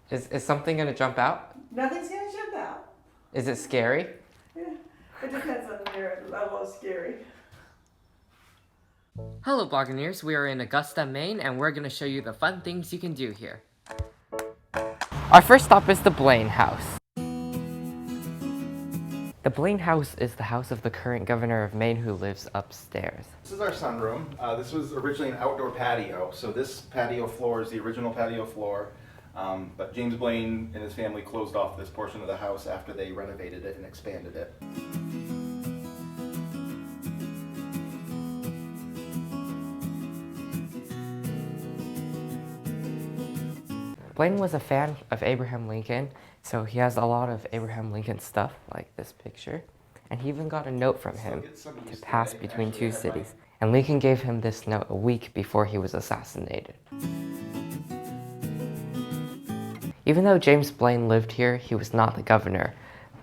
Is something gonna jump out? Nothing's gonna jump out. Is it scary? Yeah, it depends on your level of scary. Hello Buccaneers, we are in Augusta, Maine, and we're gonna show you the fun things you can do here. Our first stop is the Blaine House. The Blaine House is the house of the current governor of Maine who lives upstairs. This is our sunroom. This was originally an outdoor patio, so this patio floor is the original patio floor, but James Blaine and his family closed off this portion of the house after they renovated it and expanded it. Blaine was a fan of Abraham Lincoln, so he has a lot of Abraham Lincoln stuff, like this picture. And he even got a note from him to pass between two cities. And Lincoln gave him this note a week before he was assassinated. Even though James Blaine lived here, he was not the governor,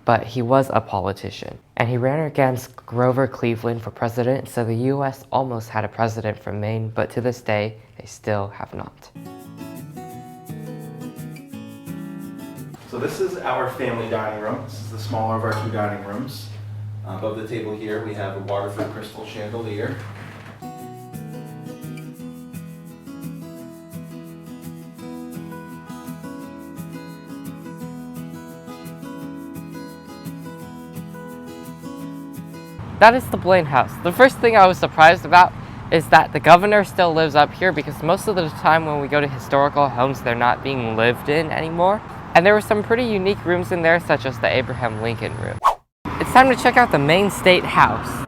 but he was a politician. And he ran against Grover Cleveland for president, so the US almost had a president from Maine, but to this day, they still have not. So this is our family dining room. This is the smaller of our two dining rooms. Above the table here we have a Waterford crystal chandelier. That is the Blaine House. The first thing I was surprised about is that the governor still lives up here because most of the time when we go to historical homes, they're not being lived in anymore. And there were some pretty unique rooms in there, such as the Abraham Lincoln room. It's time to check out the Maine State House.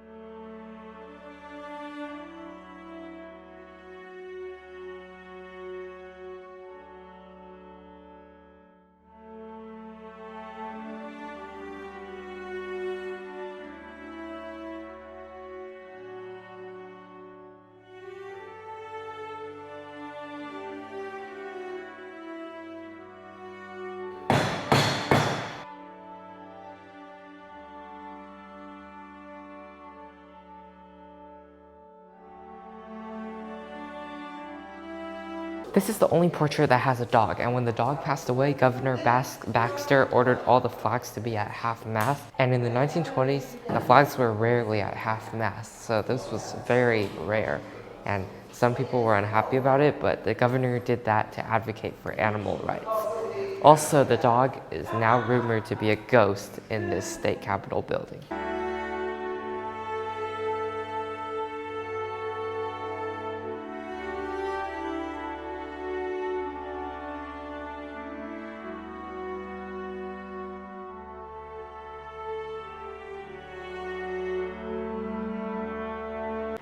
This is the only portrait that has a dog, and when the dog passed away, Governor Baxter ordered all the flags to be at half-mast, and in the 1920s, the flags were rarely at half-mast, so this was very rare, and some people were unhappy about it, but the governor did that to advocate for animal rights. Also, the dog is now rumored to be a ghost in this state capitol building.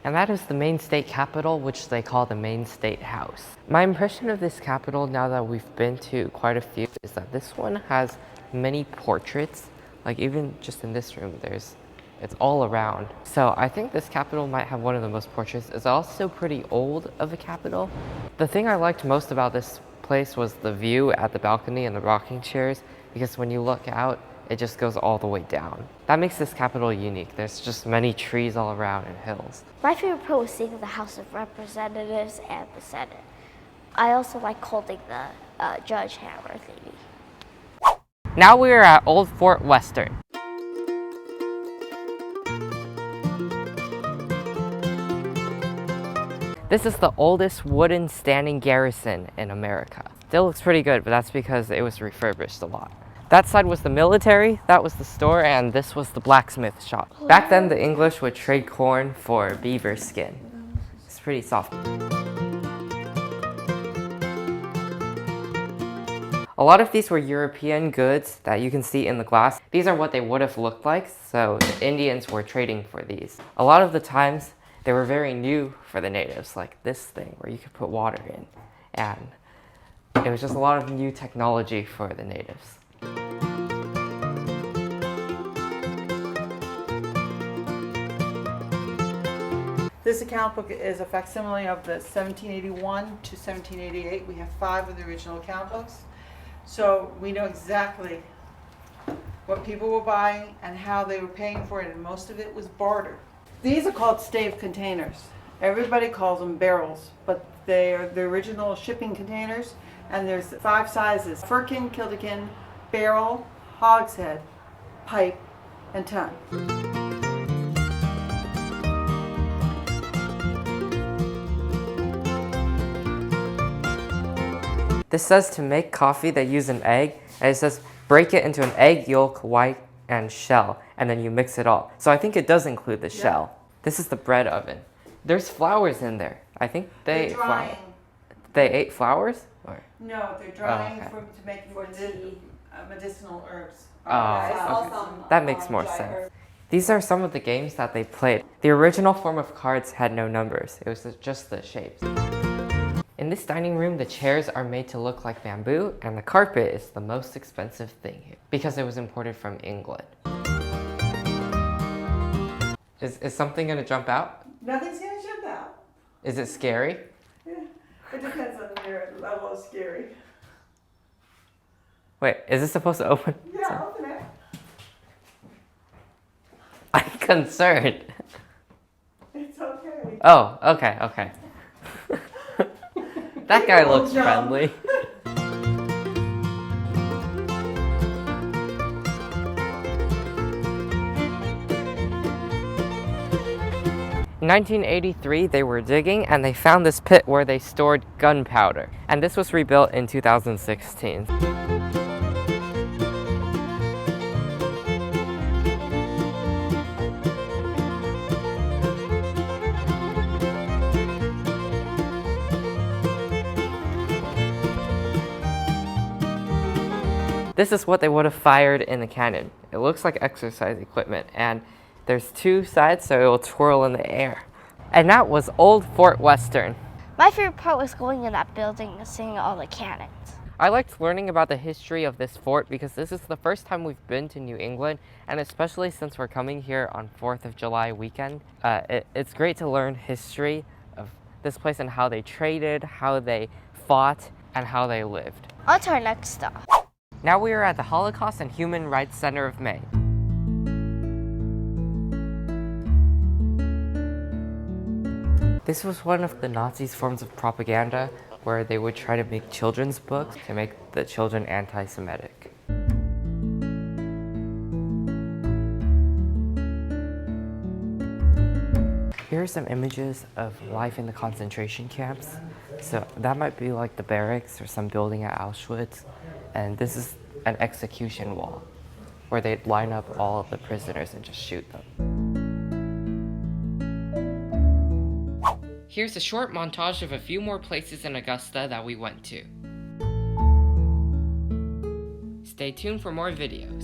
And that is the Maine State Capitol, which they call the Maine State House. My impression of this capitol, now that we've been to quite a few, is that this one has many portraits. Like even just in this room, it's all around. So I think this capitol might have one of the most portraits. It's also pretty old of a capitol. The thing I liked most about this place was the view at the balcony and the rocking chairs, because when you look out, it just goes all the way down. That makes this capitol unique. There's just many trees all around and hills. My favorite part was seeing the House of Representatives and the Senate. I also like holding the judge hammer thingy. Now we are at Old Fort Western. This is the oldest wooden standing garrison in America. Still looks pretty good, but that's because it was refurbished a lot. That side was the military, that was the store, and this was the blacksmith shop. Back then, the English would trade corn for beaver skin. It's pretty soft. A lot of these were European goods that you can see in the glass. These are what they would have looked like, so the Indians were trading for these. A lot of the times, they were very new for the natives, like this thing where you could put water in. And it was just a lot of new technology for the natives. This account book is a facsimile of the 1781 to 1788. We have 5 of the original account books. So we know exactly what people were buying and how they were paying for it, and most of it was barter. These are called stave containers. Everybody calls them barrels, but they are the original shipping containers, and there's 5 sizes: firkin, kilderkin, barrel, hogshead, pipe, and tun. This says to make coffee, they use an egg, and it says break it into an egg, yolk, white, and shell, and then you mix it all. So I think it does include the shell. This is the bread oven. There's flowers in there. I think they They're drying. They ate flowers? Or? No, they're drying okay. to make medicinal herbs. Okay. That makes more sense. These are some of the games that they played. The original form of cards had no numbers. It was just the shapes. In this dining room, the chairs are made to look like bamboo, and the carpet is the most expensive thing here because it was imported from England. Is something gonna jump out? Nothing's gonna jump out. Is it scary? Yeah. It depends on your level of scary. Wait, is this supposed to open? Yeah, open it. I'm concerned. It's okay. Oh, okay. That guy looks friendly. In 1983, they were digging and they found this pit where they stored gunpowder. And this was rebuilt in 2016. This is what they would have fired in the cannon. It looks like exercise equipment, and there's 2 sides so it will twirl in the air. And that was Old Fort Western. My favorite part was going in that building and seeing all the cannons. I liked learning about the history of this fort because this is the first time we've been to New England, and especially since we're coming here on 4th of July weekend, it's great to learn history of this place and how they traded, how they fought, and how they lived. On to our next stop. Now we are at the Holocaust and Human Rights Center of Maine. This was one of the Nazis' forms of propaganda where they would try to make children's books to make the children anti-Semitic. Here are some images of life in the concentration camps. So that might be like the barracks or some building at Auschwitz. And this is an execution wall where they'd line up all of the prisoners and just shoot them. Here's a short montage of a few more places in Augusta that we went to. Stay tuned for more videos.